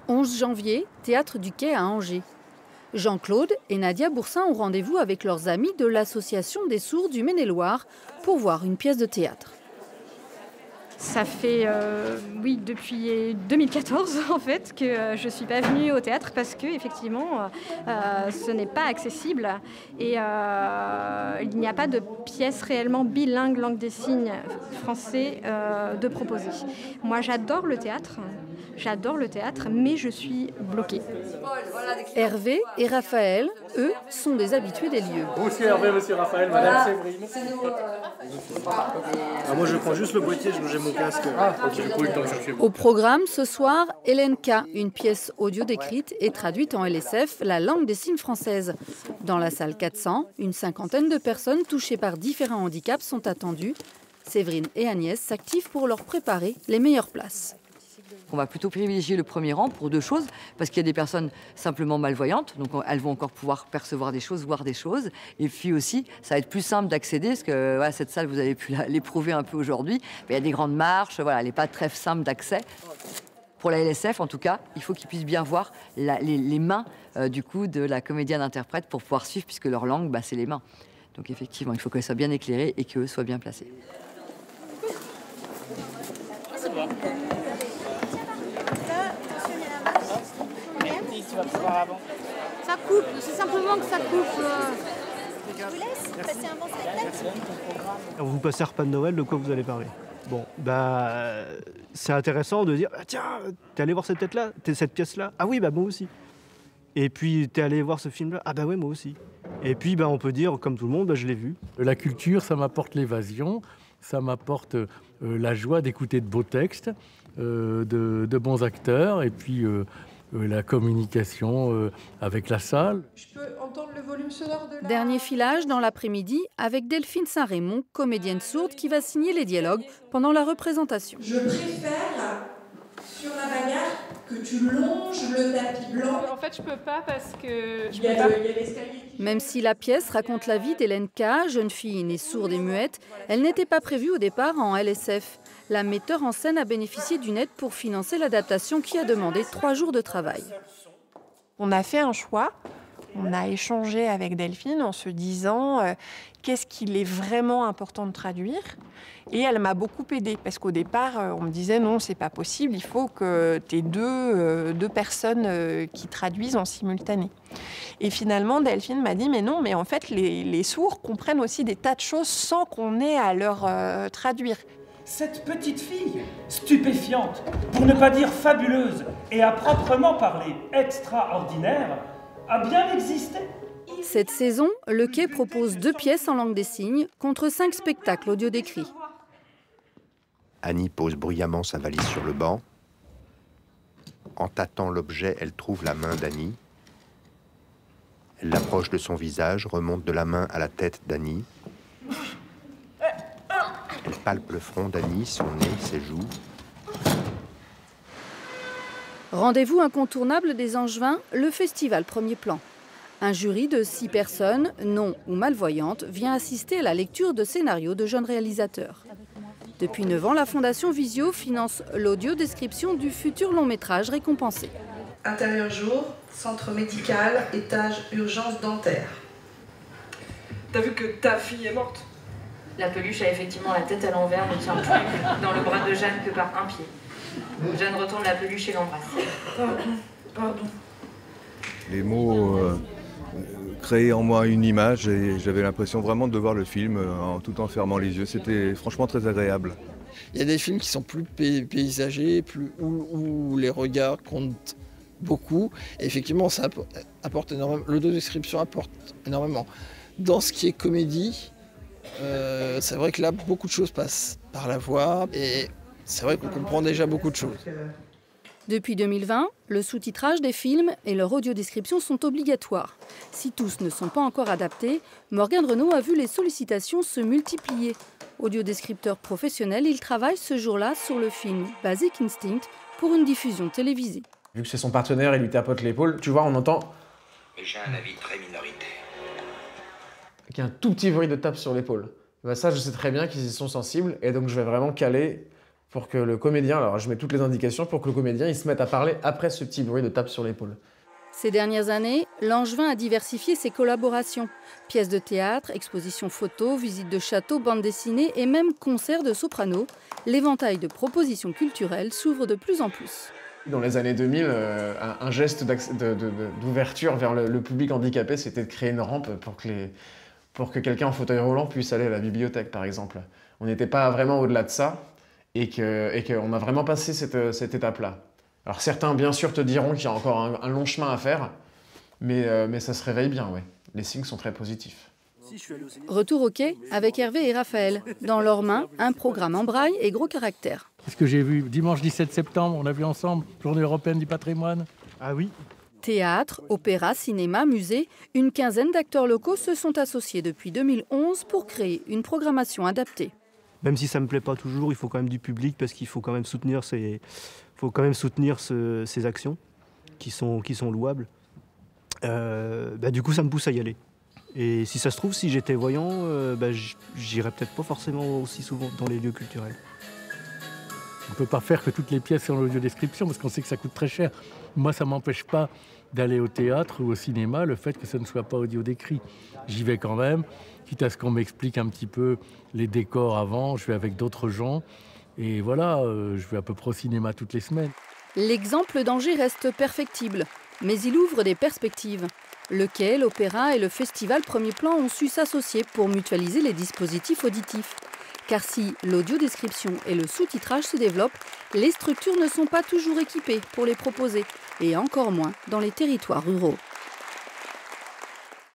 11 janvier, théâtre du Quai à Angers. Jean-Claude et Nadia Boursin ont rendez-vous avec leurs amis de l'Association des sourds du Maine-et-Loire pour voir une pièce de théâtre. Ça fait, oui, depuis 2014 en fait que je ne suis pas venue au théâtre parce que effectivement, ce n'est pas accessible et il n'y a pas de pièce réellement bilingue langue des signes français de proposer. Moi j'adore le théâtre, mais je suis bloquée. Hervé et Raphaël, eux, sont des habitués des lieux. Monsieur Hervé, monsieur Raphaël, madame Séverine. Moi je prends juste le boîtier, j'ai mon casque. J'ai pas eu le temps de chercher. Au programme ce soir, Hélène K, une pièce audio décrite et traduite en LSF, la langue des signes française. Dans la salle 400, une cinquantaine de personnes touchées par différents handicaps sont attendues. Séverine et Agnès s'activent pour leur préparer les meilleures places. On va plutôt privilégier le premier rang pour deux choses, parce qu'il y a des personnes simplement malvoyantes, donc elles vont encore pouvoir percevoir des choses, voir des choses. Et puis aussi, ça va être plus simple d'accéder, parce que voilà, cette salle, vous avez pu l'éprouver un peu aujourd'hui. Il y a des grandes marches, voilà, elle n'est pas très simple d'accès. Pour la LSF, en tout cas, il faut qu'ils puissent bien voir les mains du coup, de la comédienne-interprète pour pouvoir suivre, puisque leur langue, c'est les mains. Donc effectivement, il faut qu'elles soient bien éclairées et qu'eux soient bien placés. Ça coupe, c'est simplement que ça coupe. Je vous laisse passer un bon spectacle. Vous passez un repas de Noël, de quoi vous allez parler? Bon, c'est intéressant de dire tiens, t'es allé voir cette tête-là, cette pièce-là? Ah oui, moi aussi. Et puis t'es allé voir ce film-là? Ah ouais, moi aussi. Et puis on peut dire, comme tout le monde, je l'ai vu. La culture, ça m'apporte l'évasion, ça m'apporte la joie d'écouter de beaux textes, de bons acteurs, et puis la communication avec la salle. Je peux entendre le volume sonore de la... Dernier filage dans l'après-midi avec Delphine Saint-Raymond, comédienne sourde qui va signer les dialogues pendant la représentation. Je préfère, sur la bagarre, que tu longes le tapis blanc. En fait, je peux pas parce que... Il y a l'escalier. Même si la pièce raconte la vie d'Hélène K, jeune fille née sourde et muette, elle n'était pas prévue au départ en LSF. La metteur en scène a bénéficié d'une aide pour financer l'adaptation qui a demandé 3 jours de travail. On a fait un choix, on a échangé avec Delphine en se disant qu'est-ce qu'il est vraiment important de traduire. Et elle m'a beaucoup aidée parce qu'au départ, on me disait non, c'est pas possible, il faut que tu aies deux personnes qui traduisent en simultané. Et finalement, Delphine m'a dit mais non, mais en fait, les sourds comprennent aussi des tas de choses sans qu'on ait à leur traduire. Cette petite fille, stupéfiante, pour ne pas dire fabuleuse, et à proprement parler extraordinaire, a bien existé. Cette saison, le Quai propose 2 pièces en langue des signes contre 5 spectacles audio décrits. Annie pose bruyamment sa valise sur le banc. En tâtant l'objet, elle trouve la main d'Annie. Elle l'approche de son visage, remonte de la main à la tête d'Annie. Elle palpe le front d'Annie, son nez, ses joues. Rendez-vous incontournable des Angevins, le festival Premier Plan. Un jury de 6 personnes, non ou malvoyantes, vient assister à la lecture de scénarios de jeunes réalisateurs. Depuis 9 ans, la Fondation Visio finance l'audio-description du futur long-métrage récompensé. Intérieur jour, centre médical, étage urgence dentaire. T'as vu que ta fille est morte? La peluche a effectivement la tête à l'envers, ne tient plus dans le bras de Jeanne que par un pied. Jeanne retourne la peluche et l'embrasse. Pardon. Les mots créaient en moi une image et j'avais l'impression vraiment de voir le film tout en fermant les yeux. C'était franchement très agréable. Il y a des films qui sont plus paysagers, où les regards comptent beaucoup. Et effectivement, ça apporte énormément. L'audio-description apporte énormément. Dans ce qui est comédie, c'est vrai que là, beaucoup de choses passent par la voix et c'est vrai qu'on comprend déjà beaucoup de choses. Depuis 2020, le sous-titrage des films et leur audiodescription sont obligatoires. Si tous ne sont pas encore adaptés, Morgane Renaud a vu les sollicitations se multiplier. Audiodescripteur professionnel, il travaille ce jour-là sur le film Basic Instinct pour une diffusion télévisée. Vu que c'est son partenaire, il lui tapote l'épaule, tu vois, on entend... Mais j'ai un avis très minoritaire. Qu'il y a un tout petit bruit de tape sur l'épaule. Ça, je sais très bien qu'ils y sont sensibles, et donc je vais vraiment caler pour que le comédien, alors je mets toutes les indications, pour que le comédien il se mette à parler après ce petit bruit de tape sur l'épaule. Ces dernières années, Langevin a diversifié ses collaborations. Pièces de théâtre, expositions photos, visites de châteaux, bandes dessinées et même concerts de soprano. L'éventail de propositions culturelles s'ouvre de plus en plus. Dans les années 2000, un geste d'ouverture vers le public handicapé, c'était de créer une rampe pour que quelqu'un en fauteuil roulant puisse aller à la bibliothèque, par exemple. On n'était pas vraiment au-delà de ça et qu'on a vraiment passé cette étape-là. Alors certains, bien sûr, te diront qu'il y a encore un long chemin à faire, mais ça se réveille bien, ouais. Les signes sont très positifs. Retour au quai avec Hervé et Raphaël. Dans leurs mains, un programme en braille et gros caractères. Qu'est-ce que j'ai vu dimanche 17 septembre, on a vu ensemble Journée européenne du patrimoine. Ah oui. Théâtre, opéra, cinéma, musée, une quinzaine d'acteurs locaux se sont associés depuis 2011 pour créer une programmation adaptée. Même si ça ne me plaît pas toujours, il faut quand même du public parce qu'il faut quand même soutenir ces actions qui sont louables. Du coup, ça me pousse à y aller. Et si ça se trouve, si j'étais voyant, j'irais peut-être pas forcément aussi souvent dans les lieux culturels. On ne peut pas faire que toutes les pièces en audiodescription parce qu'on sait que ça coûte très cher. Moi, ça ne m'empêche pas d'aller au théâtre ou au cinéma, le fait que ça ne soit pas audio décrit. J'y vais quand même, quitte à ce qu'on m'explique un petit peu les décors avant, je vais avec d'autres gens. Et voilà, je vais à peu près au cinéma toutes les semaines. L'exemple d'Angers reste perfectible, mais il ouvre des perspectives. Le quai, l'opéra et le festival Premier Plan ont su s'associer pour mutualiser les dispositifs auditifs. Car si l'audiodescription et le sous-titrage se développent, les structures ne sont pas toujours équipées pour les proposer, et encore moins dans les territoires ruraux.